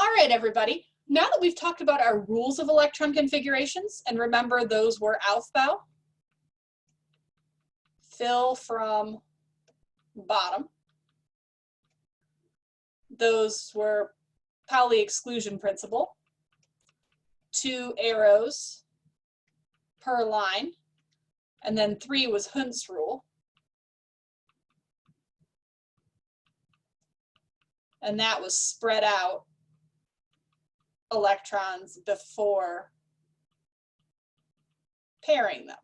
All right, everybody. Now that we've talked about our rules of electron configurations, and remember those were Aufbau, fill from bottom. Those were Pauli exclusion principle, 2 arrows per line, and then 3 was Hund's rule. And that was spread out electrons before pairing them.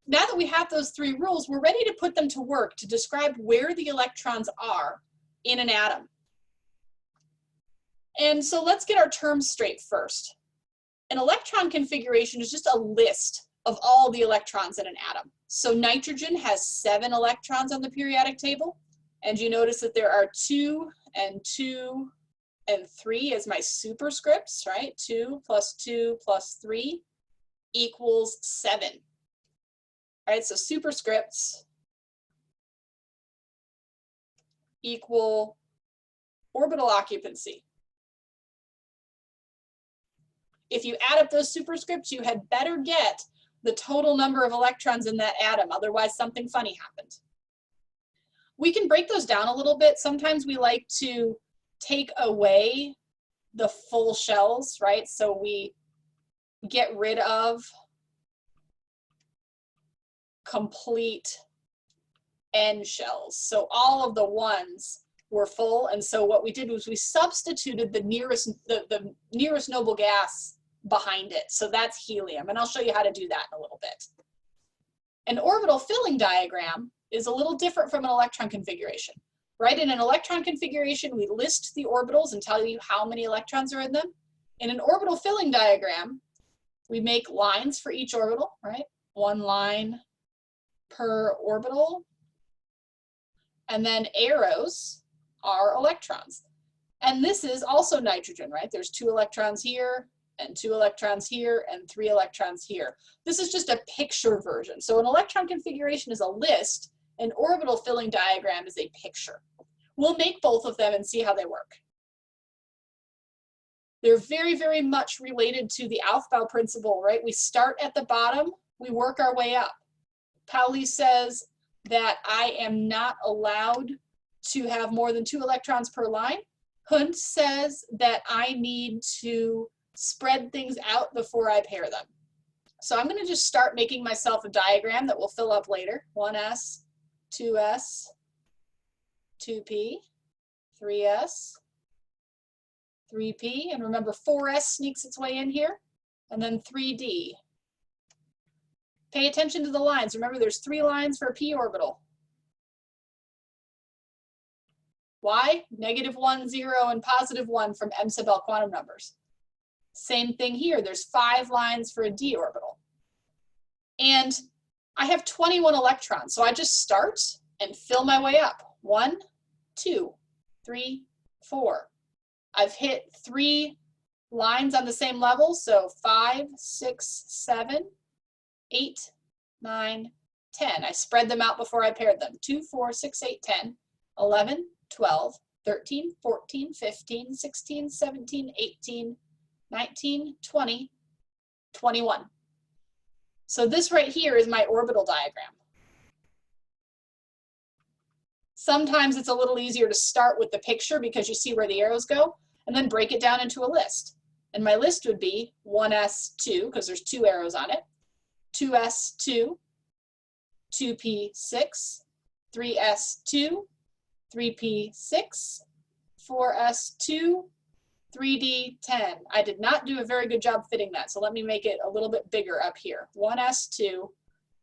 Now that we have those 3 rules, we're ready to put them to work to describe where the electrons are in an atom. And so let's get our terms straight first. An electron configuration is just a list of all the electrons in an atom. So nitrogen has 7 electrons on the periodic table, and you notice that there are 2 and 2 and 3 as my superscripts, right? 2 plus 3 equals 7. All right, so superscripts equal orbital occupancy. If you add up those superscripts, you had better get the total number of electrons in that atom, otherwise something funny happened. We can break those down a little bit. Sometimes we like to take away the full shells, right? So we get rid of complete N shells. So all of the ones were full, and so what we did was we substituted the nearest noble gas behind it. So that's helium, and I'll show you how to do that in a little bit. An orbital filling diagram is a little different from an electron configuration, right? In an electron configuration, we list the orbitals and tell you how many electrons are in them. In an orbital filling diagram, we make lines for each orbital, right? 1 line per orbital, and then arrows are electrons. And this is also nitrogen, right? There's 2 electrons here, and 2 electrons here, and 3 electrons here. This is just a picture version. So an electron configuration is a list, an orbital filling diagram is a picture. We'll make both of them and see how they work. They're very, very much related to the Aufbau principle, right? We start at the bottom, we work our way up. Pauli says that I am not allowed to have more than 2 electrons per line. Hund says that I need to spread things out before I pair them. So I'm going to just start making myself a diagram that we'll fill up later. 1s, 2s, 2p, 3s, 3p, and remember 4s sneaks its way in here, and then 3d. Pay attention to the lines. Remember, there's 3 lines for a p orbital. Why? -1, 0, and +1 from M sub L quantum numbers. Same thing here. There's 5 lines for a d orbital. And I have 21 electrons, so I just start and fill my way up. 1, 2, 3, 4. I've hit 3 lines on the same level, so 5, 6, 7, 8, 9, 10. I spread them out before I paired them. 2, 4, 6, 8, 10, 11, 12, 13, 14, 15, 16, 17, 18, 19, 20, 21. So this right here is my orbital diagram. Sometimes it's a little easier to start with the picture because you see where the arrows go, and then break it down into a list. And my list would be 1s2, because there's 2 arrows on it, 2s2, 2p6, 3s2, 3p6, 4s2, 3d10. I did not do a very good job fitting that, so let me make it a little bit bigger up here. 1s2,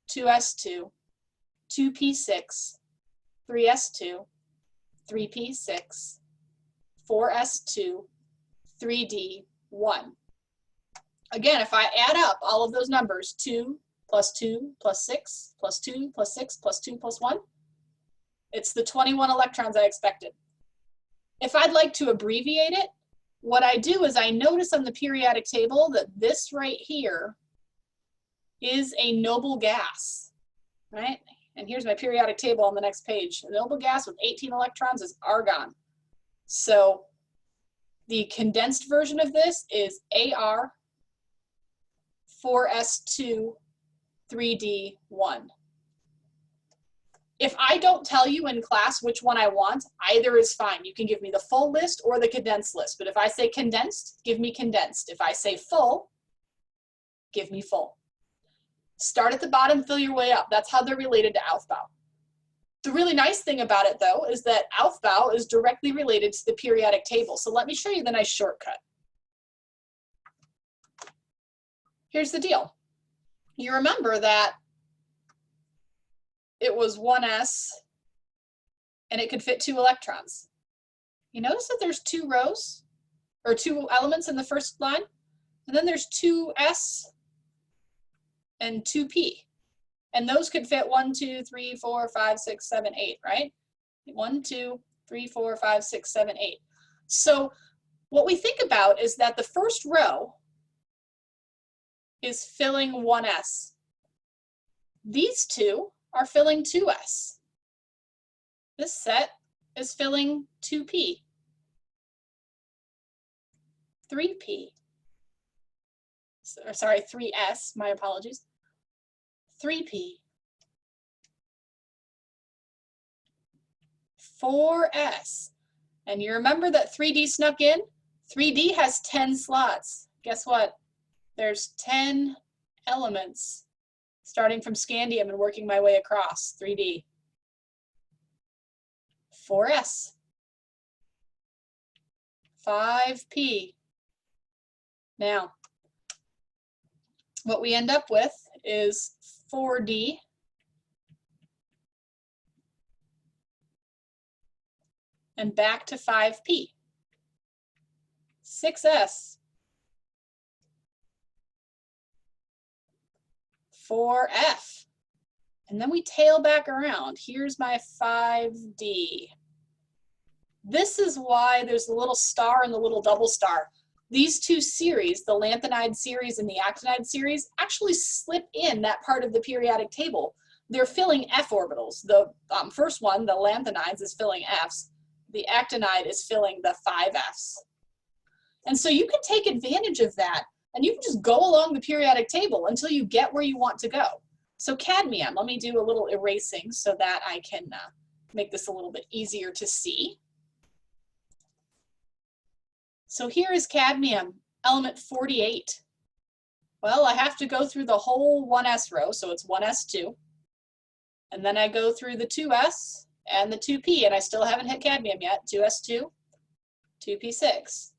2s2, 2p6, 3s2, 3p6, 4s2, 3d1. Again, if I add up all of those numbers, 2 plus 2 plus 6 plus 2 plus 6 plus 2 plus 1, it's the 21 electrons I expected. If I'd like to abbreviate it, what I do is I notice on the periodic table that this right here is a noble gas, right? And here's my periodic table on the next page. A noble gas with 18 electrons is argon. So The condensed version of this is AR 4S2 3D1. If I don't tell you in class which one I want, either is fine. You can give me the full list or the condensed list. But if I say condensed, give me condensed. If I say full, give me full. Start at the bottom, fill your way up. That's how they're related to Aufbau. The really nice thing about it, though, is that Aufbau is directly related to the periodic table. So let me show you the nice shortcut. Here's the deal. You remember that it was 1s and it could fit 2 electrons. You notice that there's 2 rows or 2 elements in the first line, and then there's 2s and 2p. And those could fit 1, 2, 3, 4, 5, 6, 7, 8, right? 1, 2, 3, 4, 5, 6, 7, 8. So what we think about is that the first row is filling 1s. These two are filling 2s. This set is filling 2p, 3p, sorry, 3s, my apologies, 3p, 4s. And you remember that 3D snuck in? 3D has 10 slots. Guess what? There's 10 elements starting from scandium and working my way across 3D. 4s, 5p. Now, what we end up with is 4D and back to 5p, 6s, 4f, and then we tail back around. Here's my 5d. This is why there's a little star and the little double star. These two series, the lanthanide series and the actinide series, actually slip in that part of the periodic table. They're filling f orbitals. The first one, the lanthanides, is filling f's. The actinide is filling the 5f's. And so you can take advantage of that, and you can just go along the periodic table until you get where you want to go. So cadmium, let me do a little erasing so that I can make this a little bit easier to see. So here is cadmium, element 48. Well, I have to go through the whole 1s row, so it's 1s2. And then I go through the 2s and the 2p, and I still haven't hit cadmium yet. 2s2, 2p6.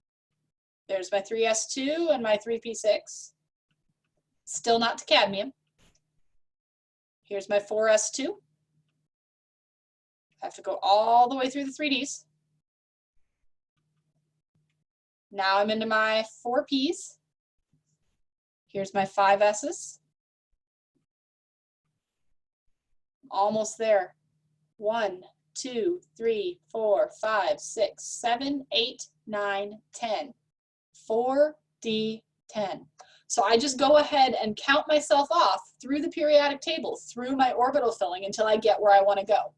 There's my 3s2 and my 3p6. Still not to cadmium. Here's my 4s2. I have to go all the way through the 3ds. Now I'm into my 4p's. Here's my 5s's. Almost there. 1, 2, 3, 4, 5, 6, 7, 8, 9, 10. 4D10. So I just go ahead and count myself off through the periodic table, through my orbital filling until I get where I want to go.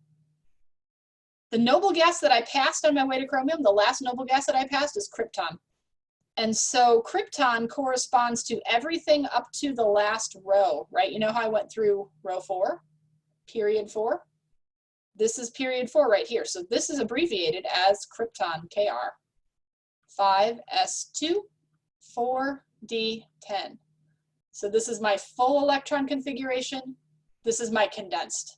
The noble gas that I passed on my way to chromium, the last noble gas that I passed is krypton. And so krypton corresponds to everything up to the last row, right? You know how I went through row 4, period 4? This is period 4 right here. So this is abbreviated as krypton, Kr. 5s2, 4d10. So this is my full electron configuration. This is my condensed.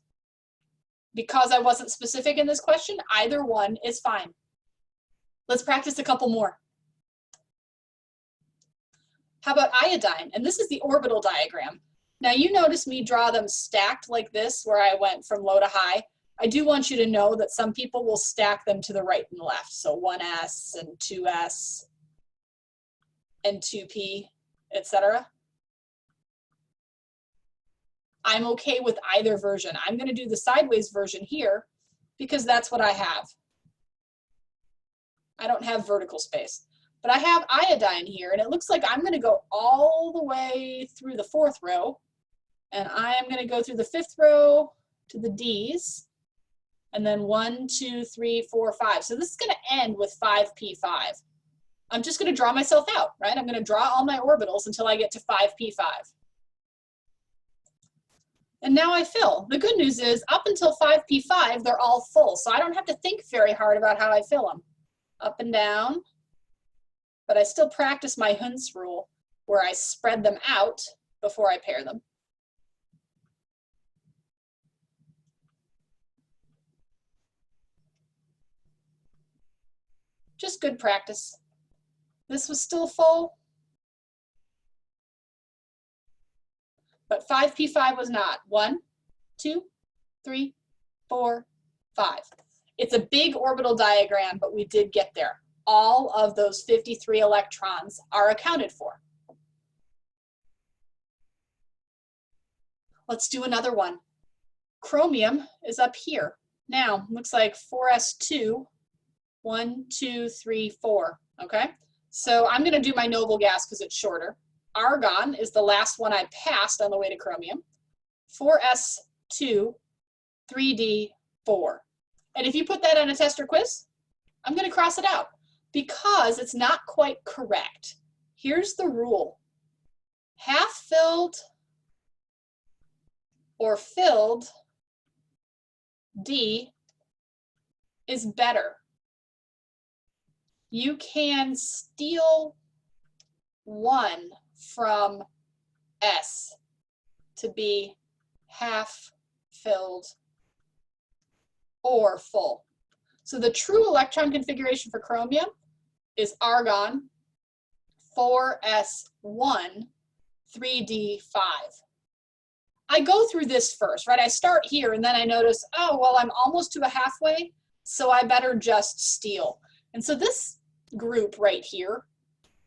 Because I wasn't specific in this question, either one is fine. Let's practice a couple more. How about iodine? And this is the orbital diagram. Now you notice me draw them stacked like this, where I went from low to high. I do want you to know that some people will stack them to the right and left. So 1s and 2s and 2p, etc. I'm okay with either version. I'm going to do the sideways version here because that's what I have. I don't have vertical space. But I have iodine here, and it looks like I'm going to go all the way through the 4th row, and I am going to go through the 5th row to the D's, and then 1, 2, 3, 4, 5. So this is going to end with 5p5. I'm just going to draw myself out, right? I'm going to draw all my orbitals until I get to 5p5. And now I fill. The good news is up until 5p5, they're all full. So I don't have to think very hard about how I fill them. Up and down. But I still practice my Hund's rule where I spread them out before I pair them. Just good practice. This was still full, but 5p5 was not. 1, 2, 3, 4, 5. It's a big orbital diagram, but we did get there. All of those 53 electrons are accounted for. Let's do another one. Chromium is up here. Now, looks like 4s2, 1, 2, 3, 4, okay? So I'm gonna do my noble gas because it's shorter. Argon is the last one I passed on the way to chromium. 4s2, 3d4. And if you put that on a test or quiz, I'm gonna cross it out because it's not quite correct. Here's the rule. Half filled or filled D is better. You can steal 1 from S to be half filled or full. So the true electron configuration for chromium is argon 4s1, 3d5. I go through this first, right? I start here and then I notice, oh, well, I'm almost to a halfway, so I better just steal. And so this group right here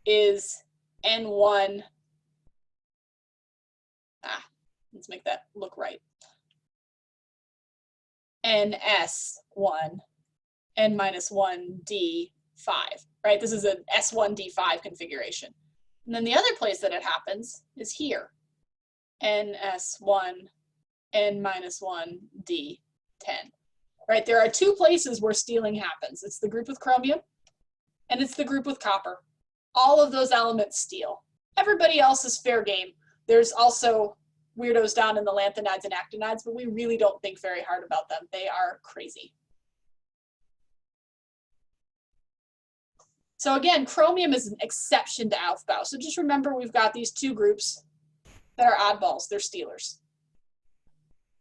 is N1, let's make that look right. NS1, N-1D5, right? This is an S1D5 configuration. And then the other place that it happens is here. NS1, N-1D10, right? There are 2 places where stealing happens. It's the group with chromium and it's the group with copper. All of those elements steal. Everybody else is fair game. There's also weirdos down in the lanthanides and actinides, but we really don't think very hard about them. They are crazy. So again, chromium is an exception to Aufbau. So just remember we've got these 2 groups that are oddballs, they're stealers.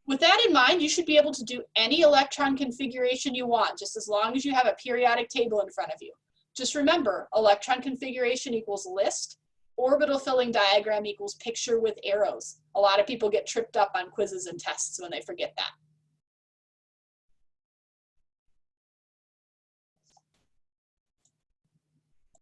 With that in mind, you should be able to do any electron configuration you want, just as long as you have a periodic table in front of you. Just remember, electron configuration equals list, orbital filling diagram equals picture with arrows. A lot of people get tripped up on quizzes and tests when they forget that.